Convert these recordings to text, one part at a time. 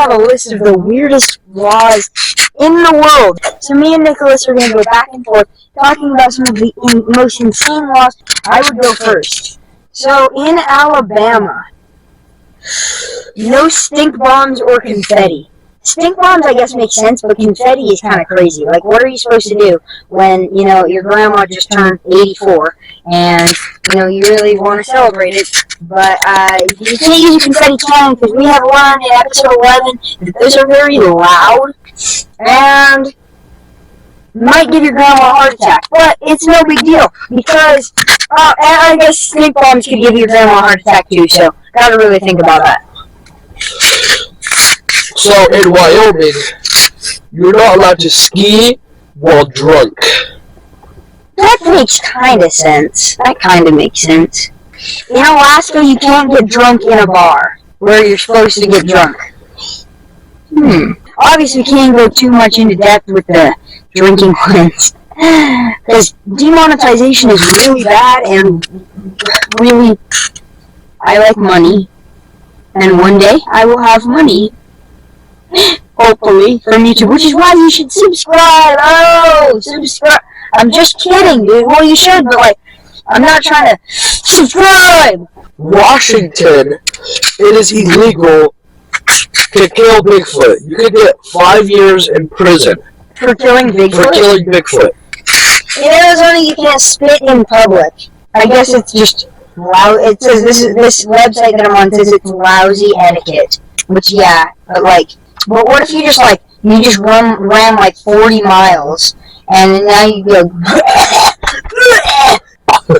have a list of the weirdest laws in the world. So me and Nicholas are going to go back and forth talking about some of the most insane laws. I would go first. So in Alabama, no stink bombs or confetti. Stink bombs, I guess, make sense, but confetti is kind of crazy. Like, what are you supposed to do when, your grandma just turned 84 and, you really want to celebrate it, but you can't use a confetti cannon because we have learned in episode 11 that those are very loud and might give your grandma a heart attack. But it's no big deal because, and I guess stink bombs could give your grandma a heart attack too, so gotta really think about that. So in Wyoming, you're not allowed to ski while drunk. That makes kind of sense. That kind of makes sense. In Alaska, you can't get drunk in a bar where you're supposed to get drunk. Obviously, we can't go too much into depth with the drinking ones. Because demonetization is really bad and really, I like money. And one day, I will have money. Hopefully, from YouTube, which is why you should subscribe. Oh, subscribe. I'm just kidding, dude. Well, you should, but I'm not trying to subscribe. Washington, it is illegal to kill Bigfoot. You could get 5 years in prison for killing Bigfoot. In Arizona, you can't spit in public. I guess it's just it says this website that I'm on says it's lousy etiquette. Which but what if you just ran 40 miles and now you go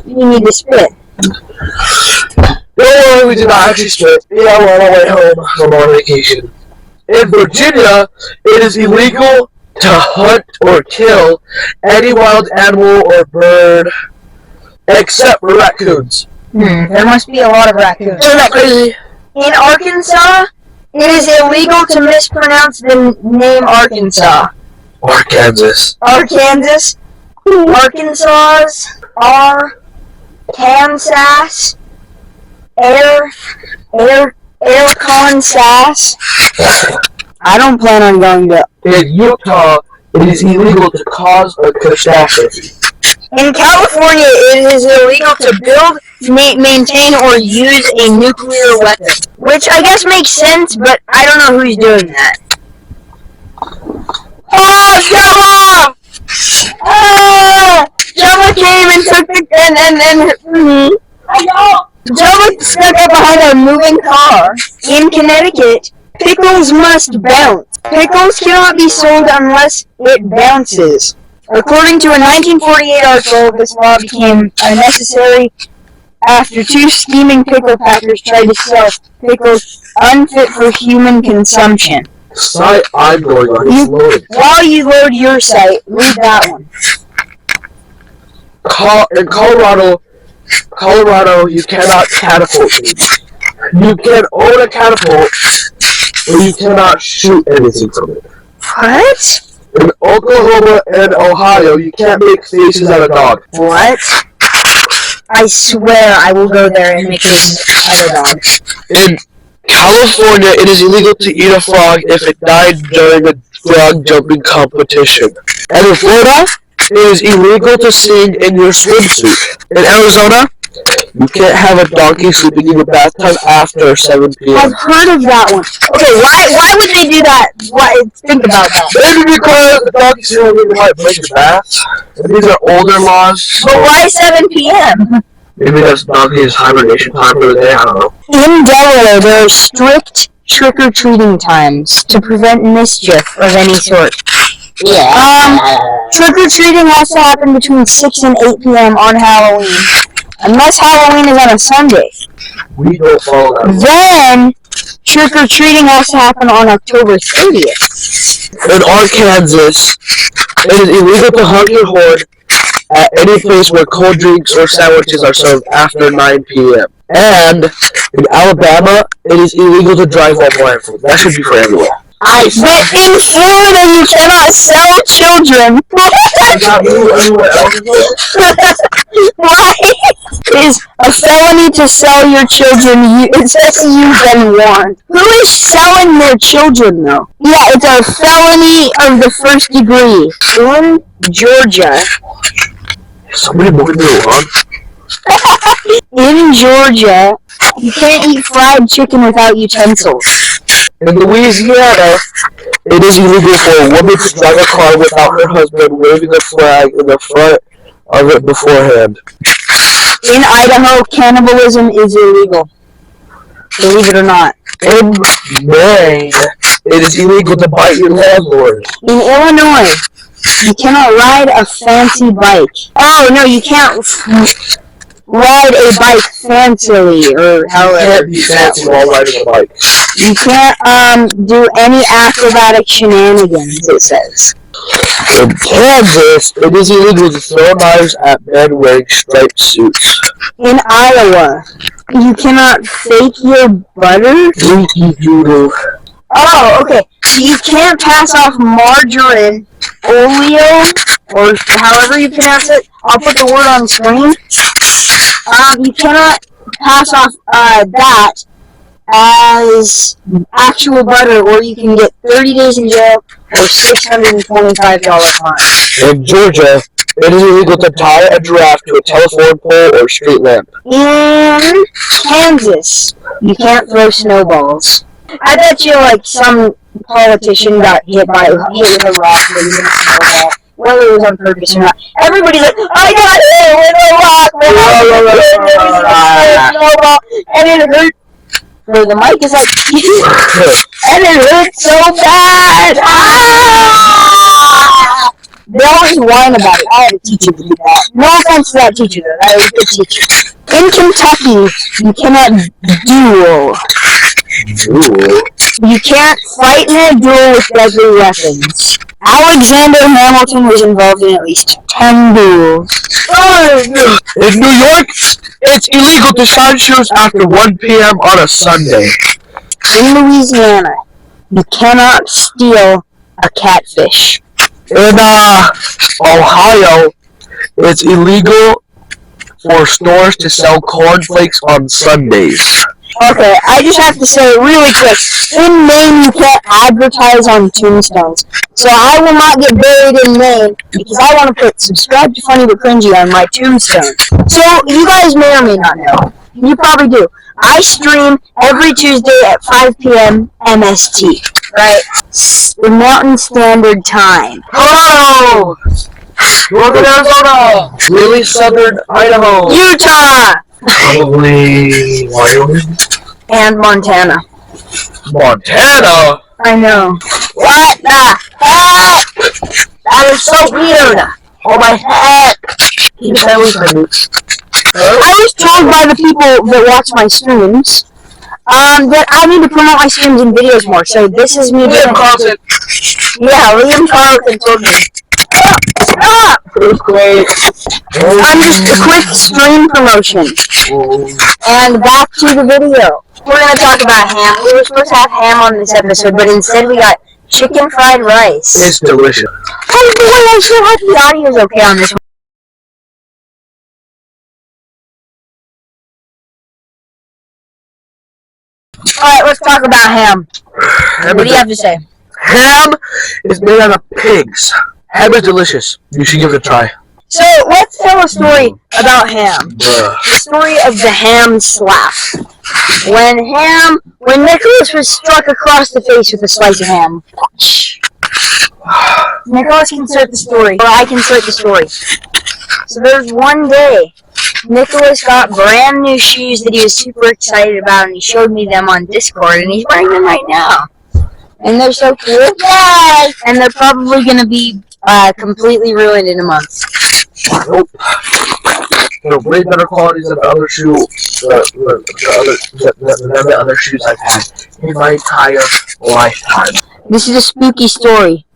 you need to spit. No, we did not actually spit. Yeah, we're on our way home from our vacation. In Virginia, it is illegal to hunt or kill any wild animal or bird except for raccoons. There must be a lot of raccoons. Isn't that crazy? In Arkansas, it is illegal to mispronounce the name Arkansas. Arkansas. Arkansas. Arkansas. Arkansas. I don't plan on going to. In Utah, it is illegal to cause a catastrophe. In California, it is illegal to build, maintain, or use a nuclear weapon. Which I guess makes sense, but I don't know who's doing that. Oh, Jama! Oh! Jama came and took the... I know! Jama stuck up behind a moving car. In Connecticut, pickles must bounce. Pickles cannot be sold unless it bounces. According to a 1948 article, this law became unnecessary after two scheming pickle packers tried to sell pickles unfit for human consumption. Site I'm going on is loaded. While you load your site, read that one. In Colorado, you cannot catapult things. You can own a catapult, but you cannot shoot anything from it. What? In Oklahoma and Ohio, you can't make faces at a dog. What? I swear I will go there and make faces at a dog. In California, it is illegal to eat a frog if it died during a frog jumping competition. And in Florida, it is illegal to sing in your swimsuit. In Arizona, you can't have a donkey sleeping in your bathtub after 7 p.m. I've heard of that one. Okay, why would they do that? Think about that. Maybe because the donkey sleeping might break your bath. These are older laws. But why 7 p.m.? Maybe that's donkey's hibernation time for the day, I don't know. In Delaware, there are strict trick-or-treating times to prevent mischief of any sort. Trick-or-treating has to happen between 6 and 8 p.m. on Halloween. Unless Halloween is on a Sunday. We don't follow that. Then, trick-or-treating has to happen on October 30th. In Arkansas, it is illegal to hug your horn at any place where cold drinks or sandwiches are served after 9 p.m. And in Alabama, it is illegal to drive while blindfolded. That should be for everyone. I said But in Florida, you cannot sell children. Why is a felony to sell your children? It says you've been warned. Who is selling their children, though? Yeah, it's a felony of the first degree. In Georgia. Somebody moving me along. In Georgia, you can't eat fried chicken without utensils. In Louisiana, it is illegal for a woman to drive a car without her husband waving a flag in the front of it beforehand. In Idaho, cannibalism is illegal. Believe it or not. In Maine, it is illegal to bite your landlord. In Illinois, you cannot ride a fancy bike. Oh, no, you can't ride a bike fancily, or however. You can't be fancy while riding a bike. You can't do any acrobatic shenanigans, it says. In Kansas, it is illegal to throw knives at men wearing striped suits. In Iowa, you cannot fake your butter. Leaky doodle. Oh, okay. You can't pass off margarine, oleo, or however you pronounce it. I'll put the word on the screen. You cannot pass off that as actual butter, or you can get 30 days in jail or $625 fine. In Georgia, it is illegal to tie a giraffe to a telephone pole or street lamp. In Kansas, you can't throw snowballs. I bet you, like, some politician got hit with a rock or even a snowball, whether it was on purpose or not. Everybody's like, I got hit with a rock, snowball, and it hurt. So the mic is like, and it hurt so bad. Ah! They always whine about it. I had a teacher to do that. No offense to that teacher, though. That was a good teacher. In Kentucky, you cannot duel. Duel? You can't fight in a duel with deadly weapons. Alexander Hamilton was involved in at least 10 duels. In New York, it's illegal to shine shoes after 1 p.m. on a Sunday. In Louisiana, you cannot steal a catfish. In Ohio, it's illegal for stores to sell cornflakes on Sundays. Okay, I just have to say really quick. In Maine, you can't advertise on tombstones. So I will not get buried in Maine because I want to put subscribe to Funny but Cringy on my tombstone. So you guys may or may not know. You probably do. I stream every Tuesday at 5 p.m. MST. Right? The Mountain Standard Time. Hello! Northern Arizona! Really southern Idaho! Utah! Probably Wyoming? And Montana. Montana? I know. What the heck? That is so weird. Oh my heck. I was told by the people that watch my streams that I need to promote my streams and videos more. So this is me doing Carlton. Yeah, Liam Carlton told me. Stop! Earthquake. Just a quick stream promotion. And back to the video. We're going to talk about ham. We were supposed to have ham on this episode, but instead we got chicken fried rice. It's delicious. Oh boy, I sure hope the audio is okay on this one. Alright, let's talk about ham. What do you have to say? Ham is made out of pigs. Ham is delicious. You should give it a try. So, let's tell a story about ham. The story of the ham slap. When Nicholas was struck across the face with a slice of ham. Nicholas can start the story, or I can start the story. So there's one day, Nicholas got brand new shoes that he was super excited about, and he showed me them on Discord, and he's wearing them right now. And they're so cool. Yay! And they're probably going to be completely ruined in a month. Nope. They're way better qualities than the other the other shoes I've had in my entire lifetime. This is a spooky story.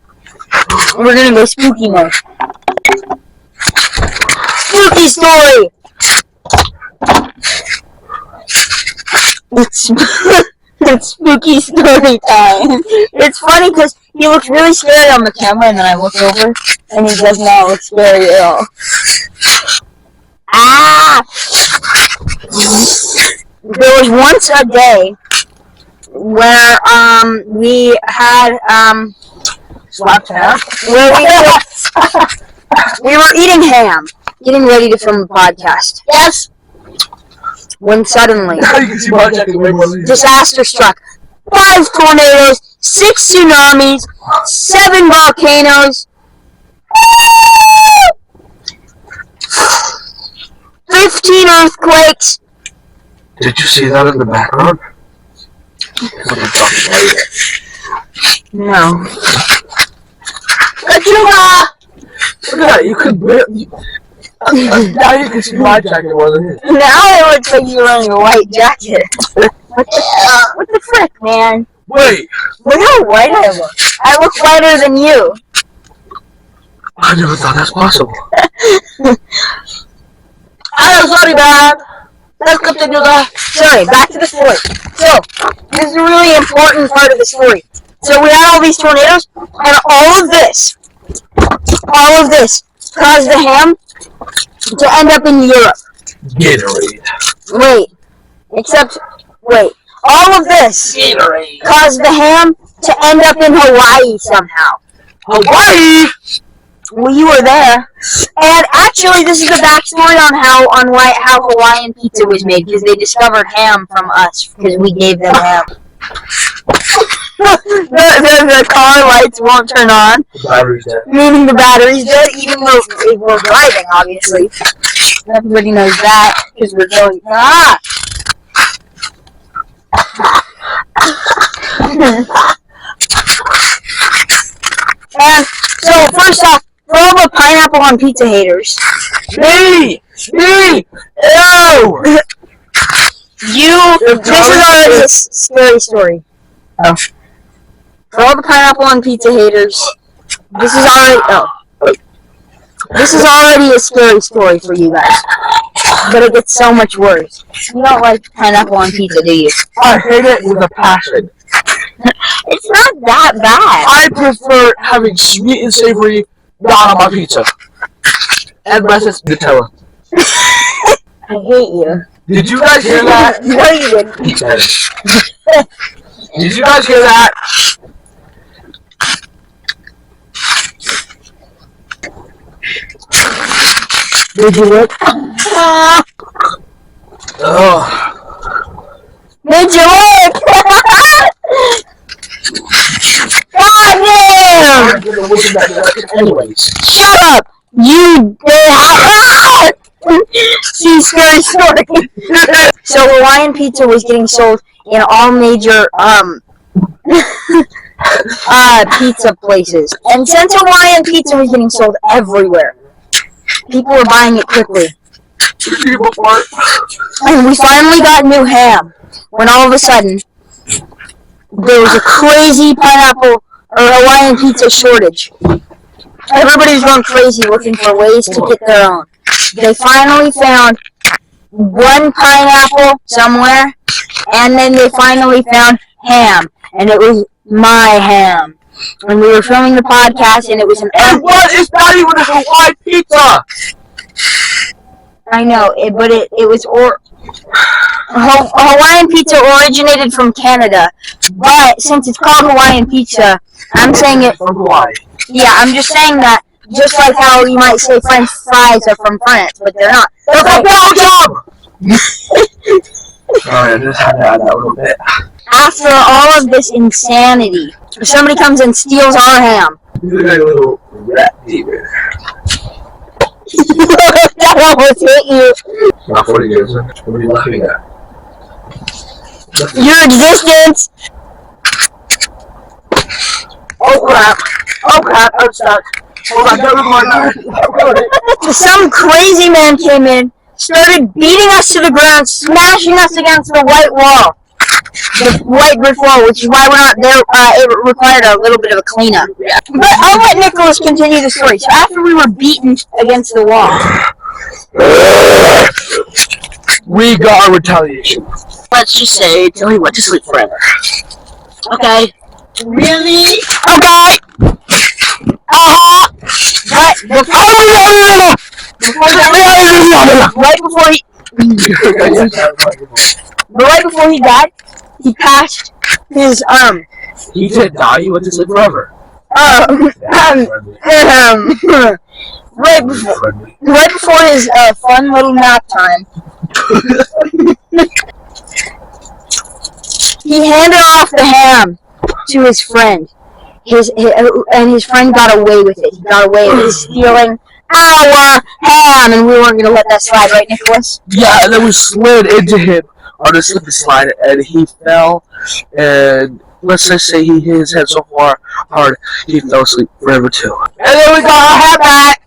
We're going to go spooky mode. Spooky story! It's spooky story time. It's funny because he looks really scary on the camera, and then I look over, and he does not look scary at all. Ah! There was once a day where we had where we were eating ham, getting ready to film the podcast. Yes. When suddenly disaster struck. 5 tornadoes, 6 tsunamis, 7 volcanoes, 15 earthquakes. Did you see that in the background? No. Look at that, you could barely... Now you can see my jacket more than his. Now it looks like you're wearing a white jacket. What the frick, man? Wait! Look how white I look. I look whiter than you. I never thought that's possible. I'm sorry, man. Let's continue the... Sorry, back to the story. So, this is a really important part of the story. So we had all these tornadoes, and all of this caused the ham to end up in Europe. Gatorade. Wait. All of this Gatorade. caused the ham to end up in Hawaii somehow. Hawaii! Well, you were there. And actually, this is the backstory on how Hawaiian pizza was made, because they discovered ham from us, because we gave them ham. the car lights won't turn on. The battery's dead. Meaning the battery's dead, even though we're driving, obviously. Everybody knows that, because we're going, And so, first off, for all the pineapple on pizza haters. Me! Ew! This is already a scary story. Oh. For all the pineapple on pizza haters, this is already a scary story for you guys. But it gets so much worse. You don't like pineapple on pizza, do you? I hate it with a passion. It's not that bad. I prefer having sweet and savory not on my pizza. Unless it's Nutella. I hate you. Did you guys hear that? No, you didn't. Did you guys hear that? Did you look? Oh. Did you look? God damn! Anyways. Shut up! You See, scary story. So Hawaiian pizza was getting sold in all major pizza places. And since Hawaiian pizza was getting sold everywhere, people were buying it quickly. And we finally got new ham, when all of a sudden, there was a crazy pineapple or Hawaiian pizza shortage. Everybody was going crazy looking for ways to get their own. They finally found one pineapple somewhere, and then they finally found ham, and it was my ham. And we were filming the podcast, and it was an... And what is that even a Hawaiian pizza? I know, but it was... Hawaiian pizza originated from Canada, but since it's called Hawaiian pizza, I'm saying it... From Hawaii. Yeah, I'm just saying that, just like how you might say French fries are from France, but they're not. They're from Belgium! Sorry, I just had to add that a little bit. After all of this insanity, somebody comes and steals our ham. You look like a little rat demon. That almost hit you. Not funny, Jensen. What are you laughing at? Your existence. Oh crap, I'm stuck. Hold on, never mind. Some crazy man came in, started beating us to the ground, smashing us against the white wall. The white brick wall, which is why we're not there. It required a little bit of a cleanup. But I'll let Nicholas continue the story. So after we were beaten against the wall, we got our retaliation. Let's just say till he went to sleep forever. Okay. Really? Okay. But right before he died, he passed his He didn't die. He went to sleep forever. right before his fun little nap time, he handed off the ham to his friend. And his friend got away with it. He got away with stealing our ham, and we weren't going to let that slide, right, Nicholas? Yeah, and then we slid into him on a slip and slide, and he fell, and let's just say he hit his head so hard, he fell asleep forever too. And then we got our ham back.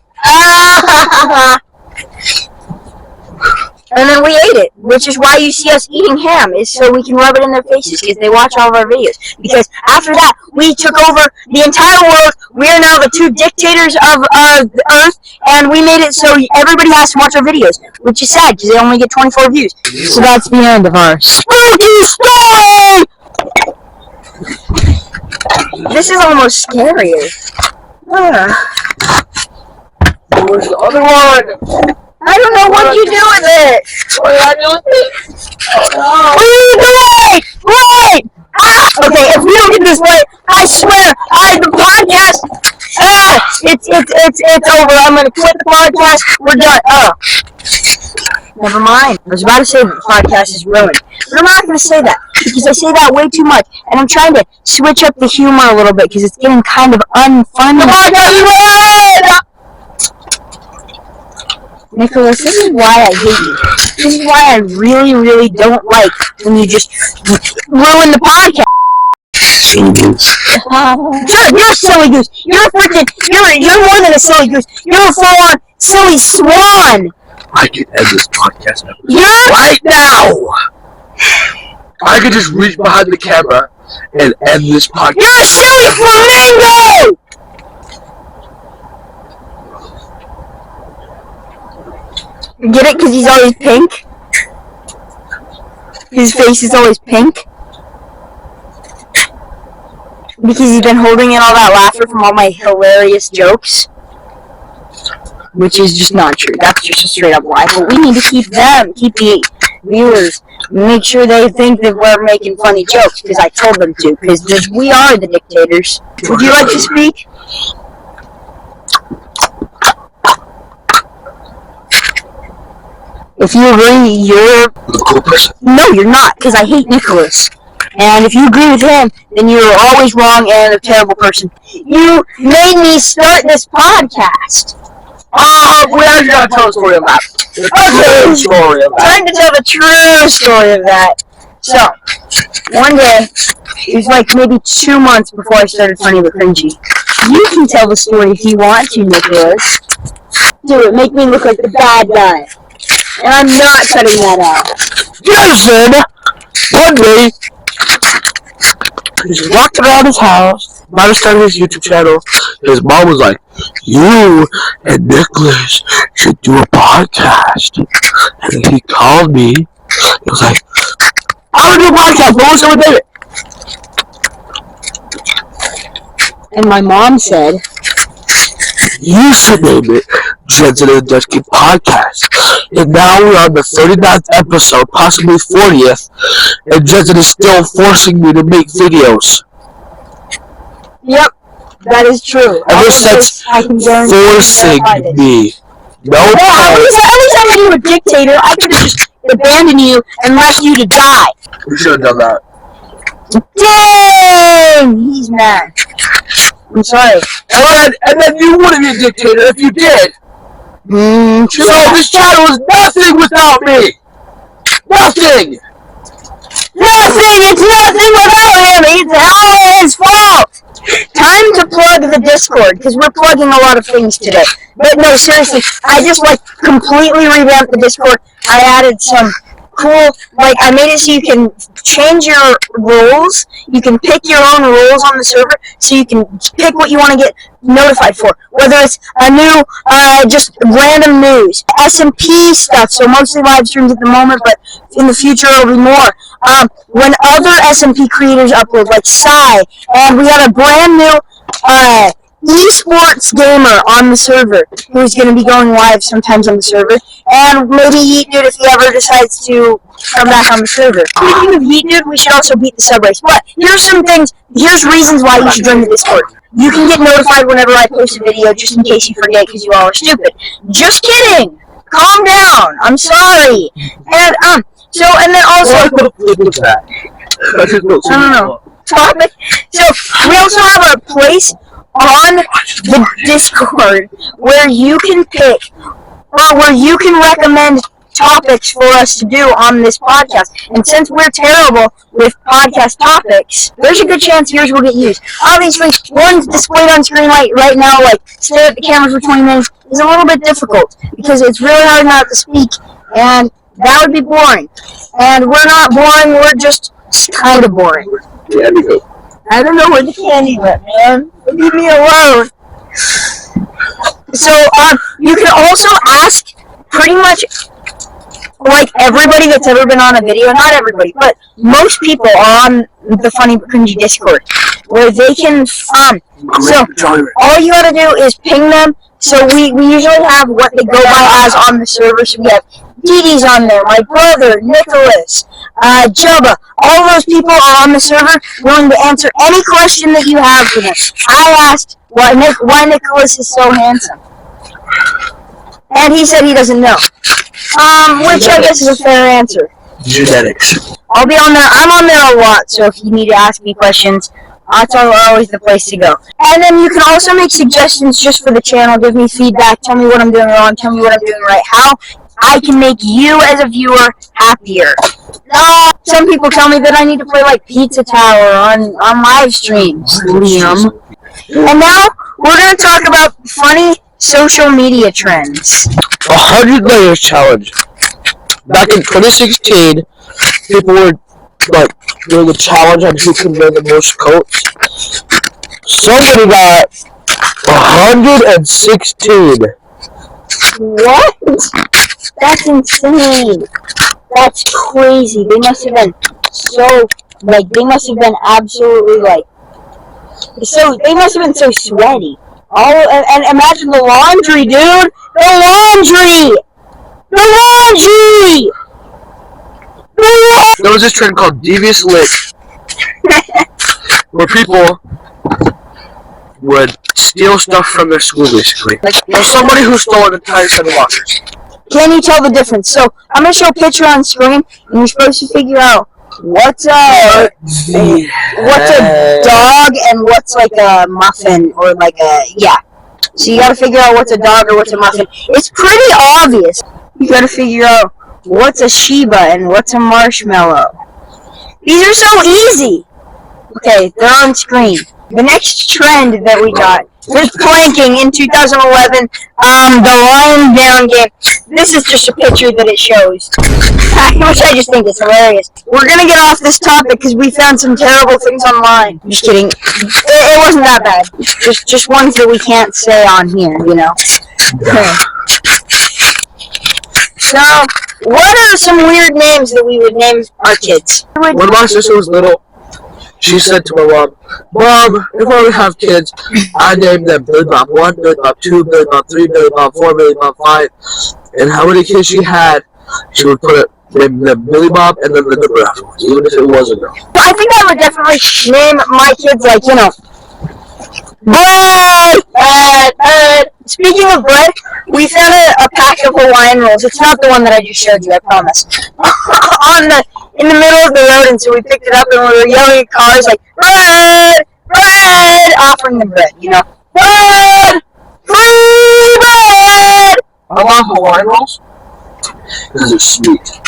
And then we ate it, which is why you see us eating ham, is so we can rub it in their faces, because they watch all of our videos. Because after that, we took over the entire world. We are now the two dictators of the earth, and we made it so everybody has to watch our videos, which is sad, because they only get 24 views. So that's the end of our spooky story! This is almost scarier. Where's the other one? I don't know what you do with it. What did I do with it? What are you doing? Wait! Okay, if we don't get this right, I swear, the podcast, it's over. I'm gonna quit the podcast. We're done. Never mind. I was about to say that the podcast is ruined, but I'm not gonna say that because I say that way too much, and I'm trying to switch up the humor a little bit because it's getting kind of unfunny. The podcast is ruined. Nicholas, this is why I hate you. This is why I really, really don't like when you just ruin the podcast. Silly goose. You're a silly goose. You're more than a silly goose. You're a full-on silly swan. I could end this podcast You're right now. I could just reach behind the camera and end this podcast. You're a silly flamingo. Get it? Because he's always pink? His face is always pink? Because he's been holding in all that laughter from all my hilarious jokes? Which is just not true. That's just a straight up lie. But we need to keep the viewers, make sure they think that we're making funny jokes, because I told them to, because we are the dictators. Would you like to speak? If you agree, you're The cool person. No, you're not, because I hate Nicholas. And if you agree with him, then you're always wrong and a terrible person. You made me start this podcast. We actually gotta tell a story of that. Okay, Story of that. time to tell the true story of that. So, one day, it was like maybe 2 months before I started finding the cringy. You can tell the story if you want to, Nicholas. Do it, make me look like the bad guy. And I'm not cutting that out. Jensen, one day, he just walked around his house, about to start his YouTube channel. His mom was like, "You and Nicholas should do a podcast." And then he called me. He was like, "I want to do a podcast, but what's up with David?" And my mom said, "You should name it Jensen and the Dutch Kid Podcast." And now we're on the 39th episode, possibly 40th, and Jensen is still forcing me to make videos. yep, that is true. Ever since I can guarantee forcing me. No Well, at least I wasn't you a dictator. I could have just abandoned you and left you to die. We should have done that. Dang! He's mad. I'm sorry. And then you wouldn't be a dictator if you did. True. So this channel is nothing without me. Nothing. Nothing! It's nothing without him! It's all his fault! Time to plug the Discord, because we're plugging a lot of things today. But no, seriously, I just completely revamped the Discord. I added some cool, like, I made it so you can change your roles. You can pick your own roles on the server, so you can pick what you want to get notified for. Whether it's a new, just random news, SMP stuff, so mostly live streams at the moment, but in the future it'll be more. When other SMP creators upload, like Psy, and we have a brand new, esports gamer on the server who's going to be going live sometimes on the server, and maybe Yeet Dude if he ever decides to come back on the server. Speaking of Yeet Dude, we should also beat the sub race. But here's reasons why you should join the Discord. You can get notified whenever I post a video, just in case you forget because you all are stupid. Just kidding! Calm down! I'm sorry! And, and then also... I don't know. Topic. So, we also have a place on the Discord where you can pick, or where you can recommend topics for us to do on this podcast. And since we're terrible with podcast topics, there's a good chance yours will get used. Obviously, one's displayed on screen right now, like, stare at the camera for 20 minutes, is a little bit difficult, because it's really hard not to speak, and that would be boring. And we're not boring, we're just kind of boring. Yeah, I don't know where the candy went, man. Leave me alone. So, you can also ask pretty much, like, everybody that's ever been on a video, not everybody, but most people are on the Funny but Cringy Discord, where they can, so, all you gotta do is ping them. So we usually have what they go by as on the server, so we have Didi's on there, my brother, Nicholas, Jubba, all those people are on the server willing to answer any question that you have for them. I asked why Nicholas is so handsome, and he said he doesn't know, which I guess is a fair answer. Genetics. I'll be on there, I'm on there a lot, so if you need to ask me questions, that's always the place to go. And then you can also make suggestions just for the channel, give me feedback, tell me what I'm doing wrong, tell me what I'm doing right, how I can make you as a viewer happier. Some people tell me that I need to play like Pizza Tower on live streams, Liam. And now we're going to talk about funny social media trends. 100 layers challenge. Back in 2016, people were like doing a challenge on who can wear the most coats. Somebody got 116. What? That's insane. That's crazy. They must have been they must have been absolutely they must have been so sweaty. And imagine the laundry, dude! The laundry! There was this trend called Devious Lick, where people would steal stuff from their school, basically. There's somebody who stole an entire set of lockers. Can you tell the difference? So, I'm going to show a picture on screen, and you're supposed to figure out what's a dog and what's like a muffin, or like a, yeah. So you got to figure out what's a dog or what's a muffin. It's pretty obvious. You got to figure out what's a Sheba and what's a marshmallow. These are so easy. Okay, they're on screen. The next trend that we got was planking in 2011. The lying down game. This is just a picture that it shows, which I just think is hilarious. We're gonna get off this topic because we found some terrible things online. Just kidding. It wasn't that bad. Just ones that we can't say on here, you know. So, what are some weird names that we would name our kids? When my sister was little, she said to my mom, "Mom, if I would have kids, I'd name them Billy Bob 1, Billy Bob 2, Billy Bob 3, Billy Bob 4, Billy Bob 5. And how many kids she had, she would put it, name them Billy Bob and then the number afterwards, even if it was a girl. I think I would definitely name my kids, like, you know, bread. Speaking of bread, we found a pack of Hawaiian rolls. It's not the one that I just showed you, I promise. In the middle of the road, and so we picked it up and we were yelling at cars like, bread, offering them bread, you know. Bread! Free bread! I love Hawaiian rolls because they're sweet.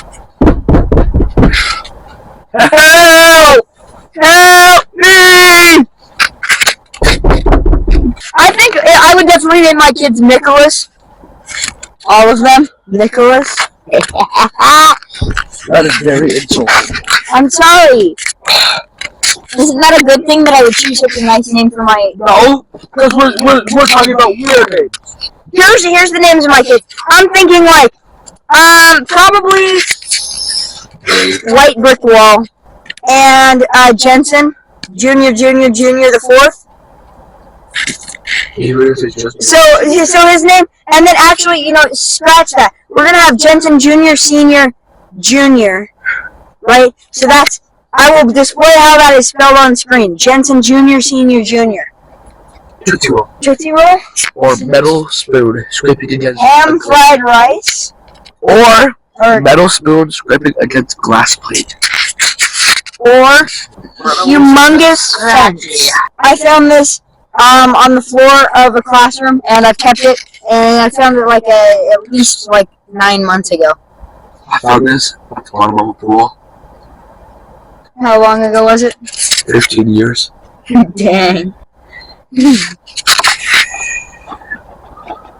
Help me! I think I would definitely name my kids Nicholas. All of them. Nicholas. That is very insulting. I'm sorry. Isn't that a good thing that I would choose such a nice name for my... No, because we're talking about weird names. Here's the names of my kids. I'm thinking like, probably White Brick Wall and Jensen, Junior, the fourth. Even if it's just So his name, and then actually, scratch that. We're gonna have Jensen Junior, Senior, Junior, right? So that's, I will display how that is spelled on screen. Jensen Junior, Senior, Junior. Tootsie Roll. Tootsie Roll? Or metal spoon scraping against Ham fried rice? or metal spoon scraping against glass plate. Or humongous fence. I found this on the floor of a classroom, and I've kept it, and I found it like at least 9 months ago. I found this at the bottom of a pool. How long ago was it? 15 years. Dang.